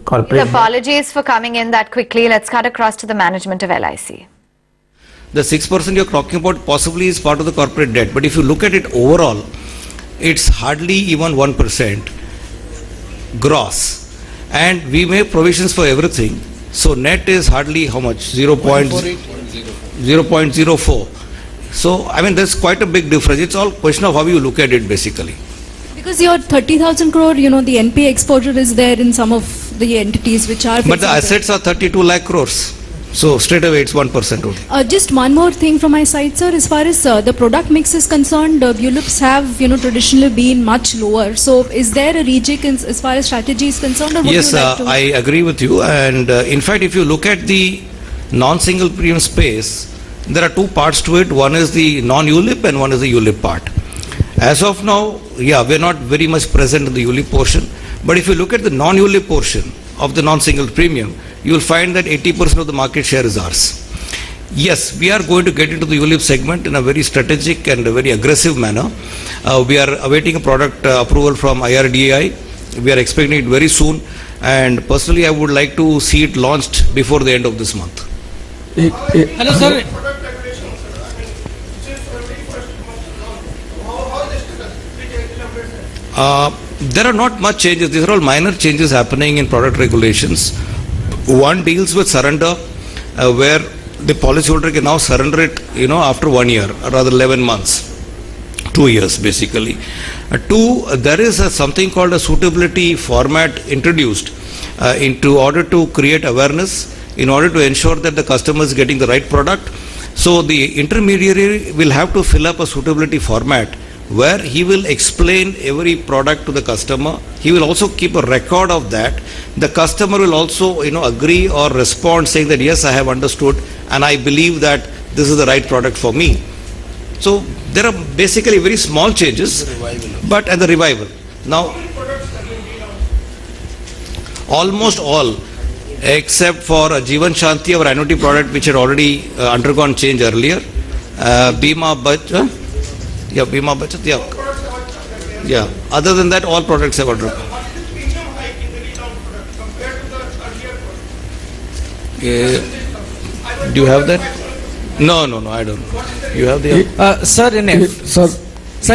corporate. Apologies for coming in that quickly. Let's cut across to the management of LIC. The 6% you're talking about possibly is part of the corporate debt, but if you look at it overall, it's hardly even 1% gross. And we make provisions for everything. So net is hardly how much? 0.04. So, I mean, there's quite a big difference. It's all question of how you look at it basically. Because your 30,000 crore, the NPA exposure is there in some of the entities which are... But the assets are 32 lakh crores. So, straight away it's 1% only. Just one more thing from my side, sir. As far as the product mix is concerned, ULIPs have, traditionally been much lower. So, is there a rejig as far as strategy is concerned? Or would Yes, you like to... I agree with you. And in fact, if you look at the non-single premium space, there are two parts to it. One is the non-ULIP and one is the ULIP part. As of now, yeah, we're not very much present in the ULIP portion. But if you look at the non-ULIP portion of the non-single premium, you will find that 80% of the market share is ours. Yes, we are going to get into the ULIP segment in a very strategic and a very aggressive manner. We are awaiting a product approval from IRDAI. We are expecting it very soon. And personally, I would like to see it launched before the end of this month. Hello, sir. There are not much changes. These are all minor changes happening in product regulations. One deals with surrender, where the policyholder can now surrender it, after 1 year, or rather 11 months, 2 years basically. Two, there is something called a suitability format introduced into order to create awareness, in order to ensure that the customer is getting the right product. So the intermediary will have to fill up a suitability format where he will explain every product to the customer. He will also keep a record of that. The customer will also, agree or respond saying that, yes, I have understood and I believe that this is the right product for me. So there are basically very small changes, but at the revival. Now, almost all, except for Jeevan Shanti, our annuity product, which had already undergone change earlier, Bima Bachat, Bima Bachat, yeah. Other than that, all products have undergone. Do you have that? No, I don't know. You have the... Sir,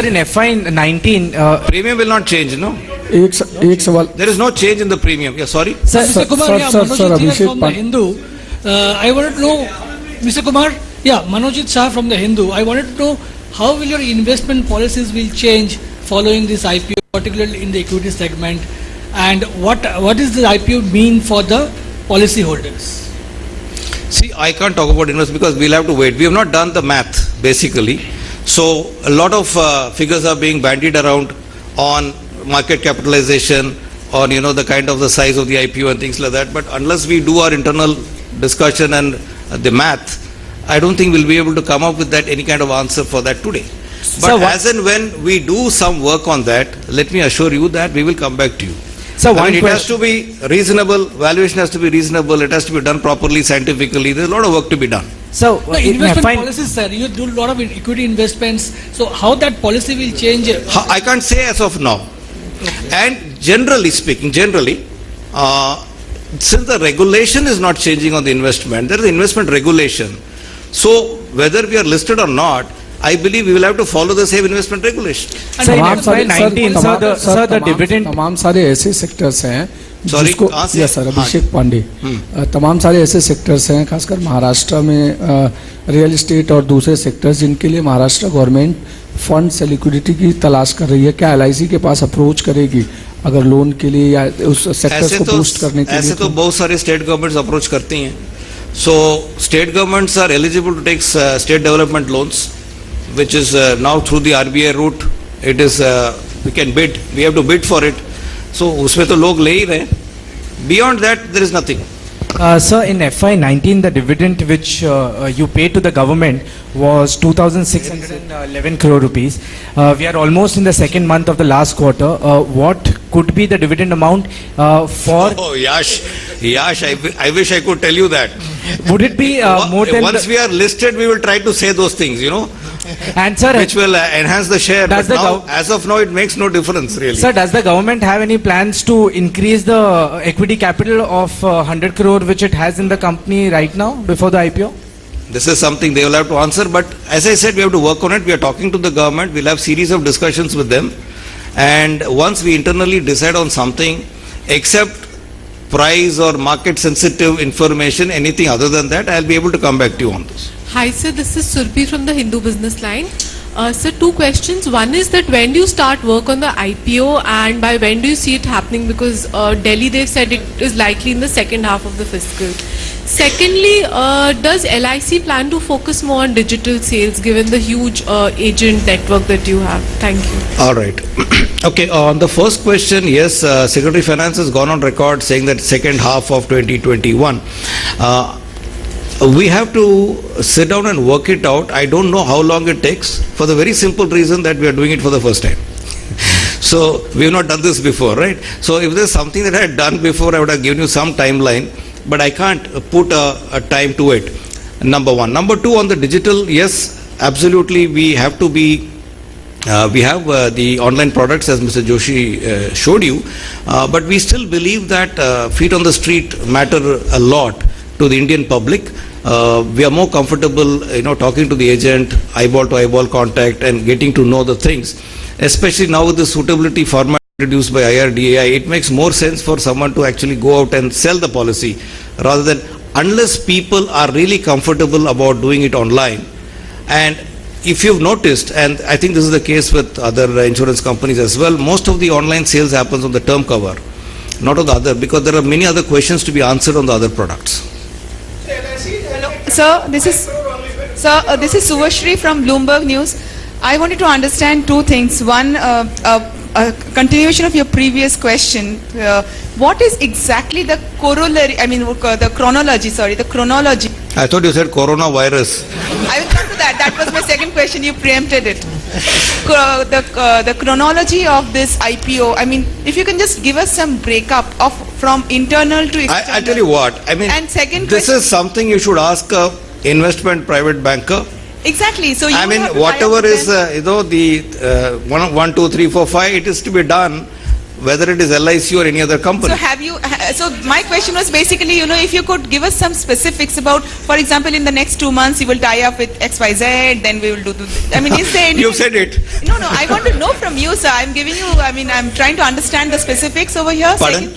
in FY19... premium will not change, no? एक सवाल. There is no change in the premium. Yeah, sorry. Sir, Sir, Manojit Abhishek from the Hindu. I wanted to know, Mr. Kumar, Manojit Shah from the Hindu. I wanted to know how will your investment policies will change following this IPO, particularly in the equity segment, and what does the IPO mean for the policy holders? See, I can't talk about investment because we'll have to wait. We have not done the math, basically. So, a lot of figures are being bandied around on market capitalization, on, the kind of the size of the IPO and things like that. But unless we do our internal discussion and the math, I don't think we'll be able to come up with that any kind of answer for that today. But as and when we do some work on that, let me assure you that we will come back to you. So it has to be reasonable, valuation has to be reasonable, it has to be done properly, scientifically. There's a lot of work to be done. So, investment policies, sir, you do a lot of equity investments. So, how that policy will change? I can't say as of now. Okay. And generally speaking, since the regulation is not changing on the investment, there is investment regulation. So, whether we are listed or not, I believe we will have to follow the same investment regulation. Sir, in FY19, the dividend... तमाम सारे ऐसे sectors हैं Sorry, yes sir अभिषेक पांडे तमाम सारे ऐसे sectors हैं खासकर महाराष्ट्र में रियल एस्टेट और दूसरे सेक्टर्स जिनके लिए महाराष्ट्र गवर्नमेंट फंड से लिक्विडिटी की तलाश कर रही है. क्या LIC के पास अप्रोच करेगी अगर लोन के लिए या उस सेक्टर्स को बूस्ट करने के लिए? ऐसे तो बहुत सारे स्टेट गवर्नमेंट्स अप्रोच करती हैं. So state governments are eligible to take state development loans which is now through the RBI route. It is we can bid, we have to bid for it. So उसमें तो लोग ले ही रहे. Beyond that there is nothing. Sir, in FY19 the dividend which you paid to the government was 2,611 crore rupees. We are almost in the second month of the last quarter. What could be the dividend amount for... Oh, Yash, I wish I could tell you that. Would it be more than... Once we are listed, we will try to say those things, And sir, which will enhance the share. Does But the now, gov- as of now, it makes no difference really. sir, does the government have any plans to increase the equity capital of 100 crore which it has in the company right now before the IPO? This is something they will have to answer. But as I said, we have to work on it. We are talking to the government. We'll have series of discussions with them. And once we internally decide on something, except price or market sensitive information, anything other than that, I'll be able to come back to you on this. Hi sir, this is Surbi from the Hindu Business Line. Sir, two questions. One is that when do you start work on the IPO and by when do you see it happening? Because Delhi, they've said it is likely in the second half of the fiscal. Secondly, does LIC plan to focus more on digital sales given the huge agent network that you have? Thank you. All right. Okay, on the first question, yes, Secretary Finance has gone on record saying that second half of 2021. We have to sit down and work it out. I don't know how long it takes for the very simple reason that we are doing it for the first time. So we have not done this before, right? So if there's something that I had done before, I would have given you some timeline, but I can't put a time to it. Number one. Number two, on the digital, yes, absolutely, we have to be we have the online products as Mr. Joshi showed you, but we still believe that feet on the street matter a lot to the Indian public. We are more comfortable, talking to the agent, eyeball to eyeball contact and getting to know the things. Especially now with the suitability format introduced by IRDAI, it makes more sense for someone to actually go out and sell the policy rather than, unless people are really comfortable about doing it online. And if you've noticed, and I think this is the case with other insurance companies as well, most of the online sales happens on the term cover, not on the other, because there are many other questions to be answered on the other products. Sir, this is Subhashri from Bloomberg News. I wanted to understand two things. One, a continuation of your previous question. What is exactly the corollary? I mean, the chronology. I thought you said coronavirus. I will come to that. That was my second question. You preempted it. The chronology of this IPO. I mean, if you can just give us some breakup of from internal to external. I tell you what. I mean, and second this question, is something you should ask a investment private banker. exactly. So you I mean, have to tie up whatever with is them. the 1, 2, 3, 4, 5, it is to be done, whether it is LIC or any other company. So have you, so my question was basically, if you could give us some specifics about, for example, in the next 2 months you will tie up with XYZ, then we will do, is there anything? You've said it. No, I want to know from you, sir. I'm giving you, I'm trying to understand the specifics over here. Pardon?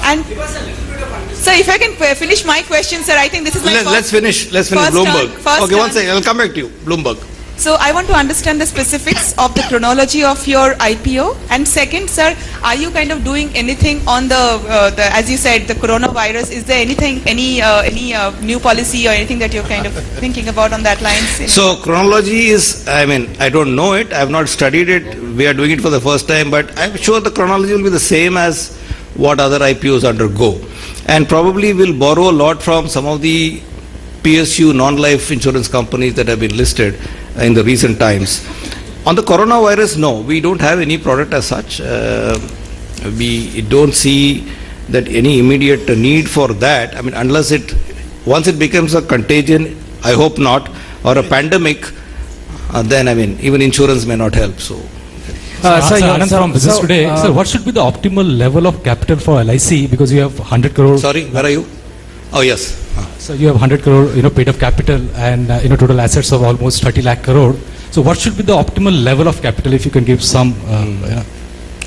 And, sir, if I can finish my question, sir, I think this is my Let's finish first Bloomberg. turn, first Okay, one turn. second, I'll come back to you. Bloomberg. So I want to understand the specifics of the chronology of your IPO. And second, sir, are you kind of doing anything on the as you said, the coronavirus? Is there anything, any new policy or anything that you're kind of thinking about on that line? So chronology is, I don't know it. I have not studied it. We are doing it for the first time, but I'm sure the chronology will be the same as what other IPOs undergo. And probably will borrow a lot from some of the PSU non-life insurance companies that have been listed in the recent times. On the coronavirus, no, we don't have any product as such. We don't see that any immediate need for that. I mean, unless once it becomes a contagion, I hope not, or a pandemic, then even insurance may not help. So. Sir, Anand from Business Today. Sir, what should be the optimal level of capital for LIC? Because you have 100 crore. Sorry, where are you? Oh, yes. So you have 100 crore, paid up capital and, total assets of almost 30 lakh crore. So what should be the optimal level of capital if you can give some,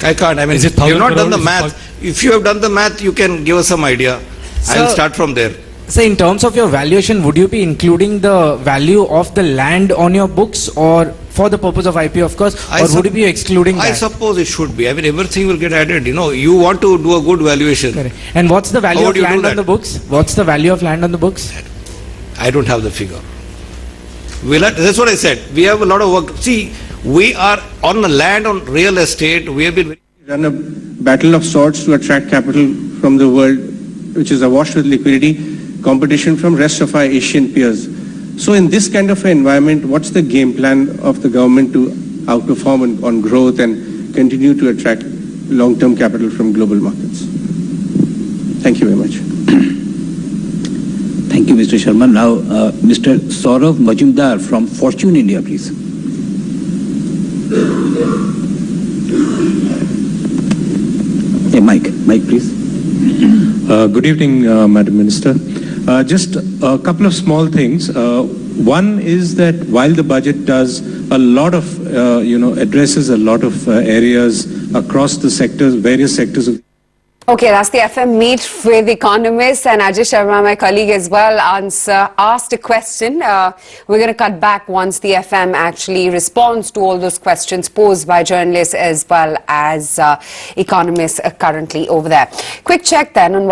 I can't. Is it you have not 1,000 done the crore? math. If you have done the math, you can give us some idea. I'll start from there. So in terms of your valuation, would you be including the value of the land on your books or for the purpose of IPO, of course, or would you be excluding that? I suppose it should be. Everything will get added. You want to do a good valuation. Correct. And what's the value How of would you do land on that? the books? What's the value of land on the books? I don't have the figure. That's what I said. We have a lot of work. See, we are on the land, on real estate. We have been run a battle of sorts to attract capital from the world, which is awash with liquidity, competition from rest of our Asian peers. So in this kind of an environment, what's the game plan of the government to outperform on growth and continue to attract long-term capital from global markets? Thank you very much. Thank Thank you, Mr. Sharma. Now, Mr. Saurav Majumdar from Fortune India, please. Yeah, Mike, please. Good evening, Madam Minister. Just a couple of small things. One is that while the budget does a lot of, addresses a lot of areas across the sectors, various sectors of Okay, that's the FM Meet with economists, and Ajay Sharma, my colleague as well, asked a question. We're going to cut back once the FM actually responds to all those questions posed by journalists as well as economists currently over there. Quick check then on what